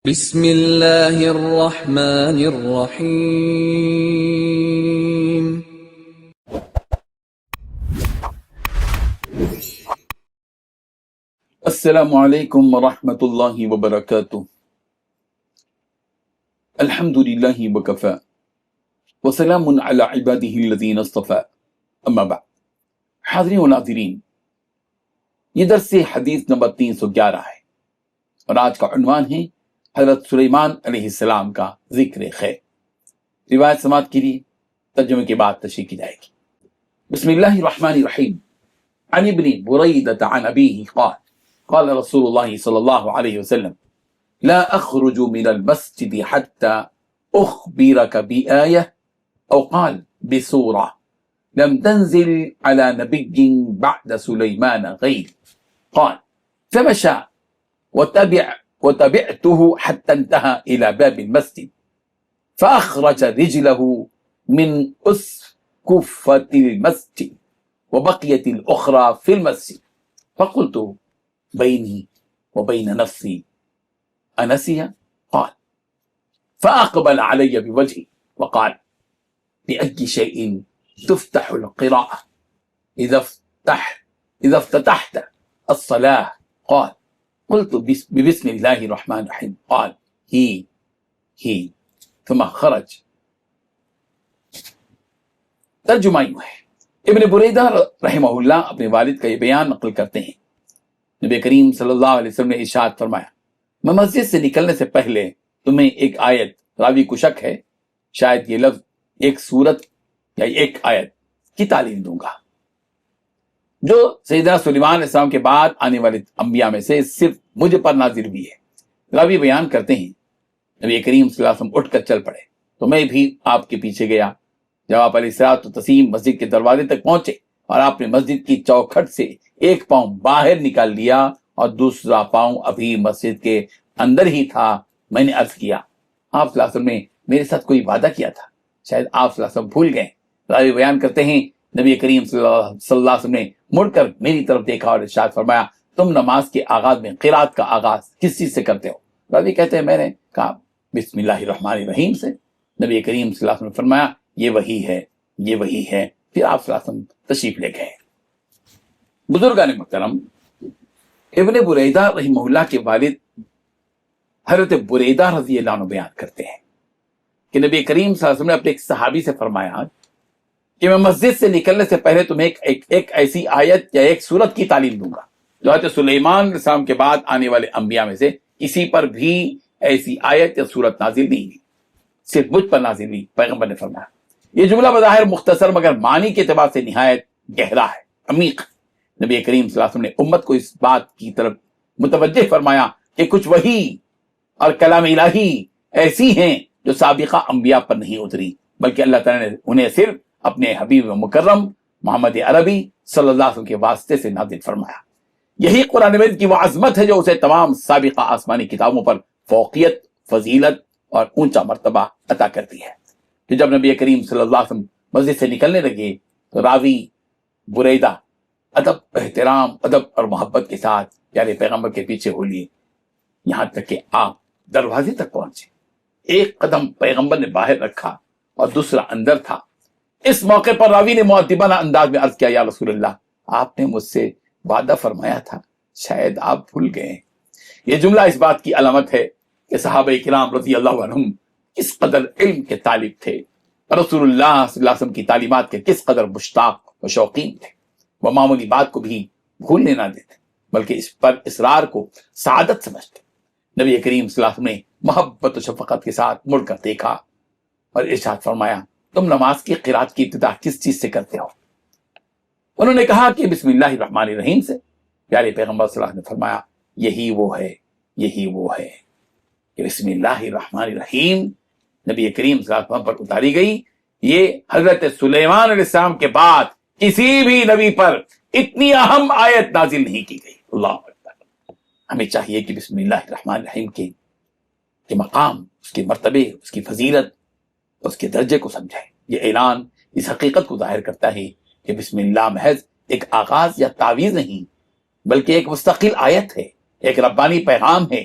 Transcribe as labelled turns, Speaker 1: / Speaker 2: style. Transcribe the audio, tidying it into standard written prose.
Speaker 1: بسم اللہ الرحمن الرحیم۔
Speaker 2: السلام علیکم ورحمۃ اللہ وبرکاتہ۔ الحمد للہ وکفی وسلام علی عبادہ الذین اصطفی، اما بعد۔ حاضرین و ناظرین، یہ درس حدیث نمبر 311 ہے اور آج کا عنوان ہے حضرت سلیمان علیہ السلام کا ذکر خیر۔ روایت سماعت کے لیے ترجمے کے بعد تشریح کی جائے گی۔ بسم اللہ الرحمن الرحیم۔ عن ابن بریدۃ عن ابیہ قال قال رسول اللہ صلی اللہ علیہ وسلم لا اخرج من المسجد حتى اخبرك بآیہ او قال بسورة لم تنزل على نبي بعد سليمان غير قال فمشى وتبعته حتى انتهى إلى باب المسجد فأخرج رجله من أسقفة المسجد وبقيت الأخرى في المسجد فقلت بيني وبين نفسي أنسي قال فأقبل علي بوجهي وقال بأي شيء تفتح القراءة إذا افتتحت الصلاة قال قلت بسم الله الرحمن الرحيم قال هي ثم خرج۔ ترجمہ یوں ہے، ابن بریدہ رحمہ اللہ اپنے والد کا یہ بیان نقل کرتے ہیں، نبی کریم صلی اللہ علیہ وسلم نے ارشاد فرمایا، میں مسجد سے نکلنے سے پہلے تمہیں ایک آیت، راوی کو شک ہے شاید یہ لفظ ایک سورت یا ایک آیت کی تعلیم دوں گا جو سیدنا سلیمان علیہ السلام کے بعد آنے والے انبیاء میں سے صرف مجھ پر نازل ہوئی ہے۔ راوی بیان کرتے ہیں، نبی کریم صلی اللہ علیہ وسلم اٹھ کر چل پڑے تو میں بھی آپ کے پیچھے گیا۔ جب آپ علیہ الصلوۃ والتسلیم مسجد کے دروازے تک پہنچے اور آپ نے مسجد کی چوکھٹ سے ایک پاؤں باہر نکال لیا اور دوسرا پاؤں ابھی مسجد کے اندر ہی تھا، میں نے عرض کیا آپ صلی اللہ علیہ وسلم نے میرے ساتھ کوئی وعدہ کیا تھا، شاید آپ صلی اللہ علیہ وسلم بھول گئے۔ راوی بیان کرتے ہیں، نبی کریم صلی اللہ علیہ وسلم نے مڑ کر میری طرف دیکھا اور ارشاد فرمایا، تم نماز کے آغاز میں قرات کا آغاز کس چیز سے کرتے ہو؟ راوی کہتے ہیں میں نے کہا بسم اللہ الرحمن الرحیم سے۔ نبی کریم صلی اللہ علیہ وسلم نے فرمایا یہ وہی ہے، یہ وہی ہے۔ پھر آپ صلی اللہ علیہ وسلم تشریف لے گئے۔ بزرگان محترم، ابن بریدہ رحمہ اللہ کے والد حضرت بریدہ رضی اللہ عنہ بیان کرتے ہیں کہ نبی کریم صلی اللہ علیہ وسلم نے اپنے ایک صحابی سے فرمایا کہ میں مسجد سے نکلنے سے پہلے تمہیں ایک ایسی آیت یا ایک سورت کی تعلیم دوں گا جو حضرت سلیمان علیہ السلام کے بعد آنے والے انبیاء میں سے کسی پر بھی ایسی آیت یا سورت نازل نہیں ہوئی، صرف مجھ پر نازل ہوئی، پیغمبر نے فرمایا۔ یہ جملہ بظاہر مختصر مگر معنی کے اعتبار سے نہایت گہرا ہے، عمیق۔ نبی کریم صلی اللہ علیہ وسلم نے امت کو اس بات کی طرف متوجہ فرمایا کہ کچھ وحی اور کلام الہی ایسی ہیں جو سابقہ انبیاء پر نہیں اتری، بلکہ اللہ تعالیٰ نے انہیں صرف اپنے حبیب مکرم محمد عربی صلی اللہ علیہ وسلم کے واسطے سے نازل فرمایا۔ یہی قرآن مجید کی وہ عظمت ہے جو اسے تمام سابقہ آسمانی کتابوں پر فوقیت، فضیلت اور اونچا مرتبہ عطا کرتی ہے۔ کہ جب نبی کریم صلی اللہ علیہ وسلم مسجد سے نکلنے لگے تو راوی بریدہ ادب، احترام، ادب اور محبت کے ساتھ پیارے پیغمبر کے پیچھے ہو لیے، یہاں تک کہ آپ دروازے تک پہنچے۔ ایک قدم پیغمبر نے باہر رکھا اور دوسرا اندر تھا۔ اس موقع پر راوی نے مؤدبانہ انداز میں عرض کیا، یا رسول اللہ، آپ نے مجھ سے وعدہ فرمایا تھا، شاید آپ بھول گئے ہیں۔ یہ جملہ اس بات کی علامت ہے کہ صحابہ کرام رضی اللہ عنہم کس قدر علم کے طالب تھے اور رسول اللہ صلی اللہ علیہ وسلم کی تعلیمات کے کس قدر مشتاق و شوقین تھے۔ وہ معمولی بات کو بھی بھولنے نہ دیتے بلکہ اس پر اصرار کو سعادت سمجھتے۔ نبی کریم صلی اللہ علیہ وسلم نے محبت و شفقت کے ساتھ مڑ کر دیکھا اور ارشاد فرمایا، تم نماز کی قرات کی ابتدا کس چیز سے کرتے ہو؟ انہوں نے کہا کہ بسم اللہ الرحمن الرحیم سے۔ پیارے پیغمبر صلی اللہ علیہ وسلم نے فرمایا یہی وہ ہے، یہی وہ ہے کہ بسم اللہ الرحمن الرحیم نبی کریم صلی اللہ علیہ وسلم پر اتاری گئی۔ یہ حضرت سلیمان علیہ السلام کے بعد کسی بھی نبی پر اتنی اہم آیت نازل نہیں کی گئی۔ اللہ اکبر۔ ہمیں چاہیے کہ بسم اللہ الرحمن الرحیم کے مقام، اس کے مرتبے، اس کی فضیلت، اس کے درجے کو سمجھائیں۔ یہ اعلان اس حقیقت کو ظاہر کرتا ہے کہ بسم اللہ محض ایک آغاز یا تعویذ نہیں بلکہ ایک مستقل آیت ہے، ایک ربانی پیغام ہے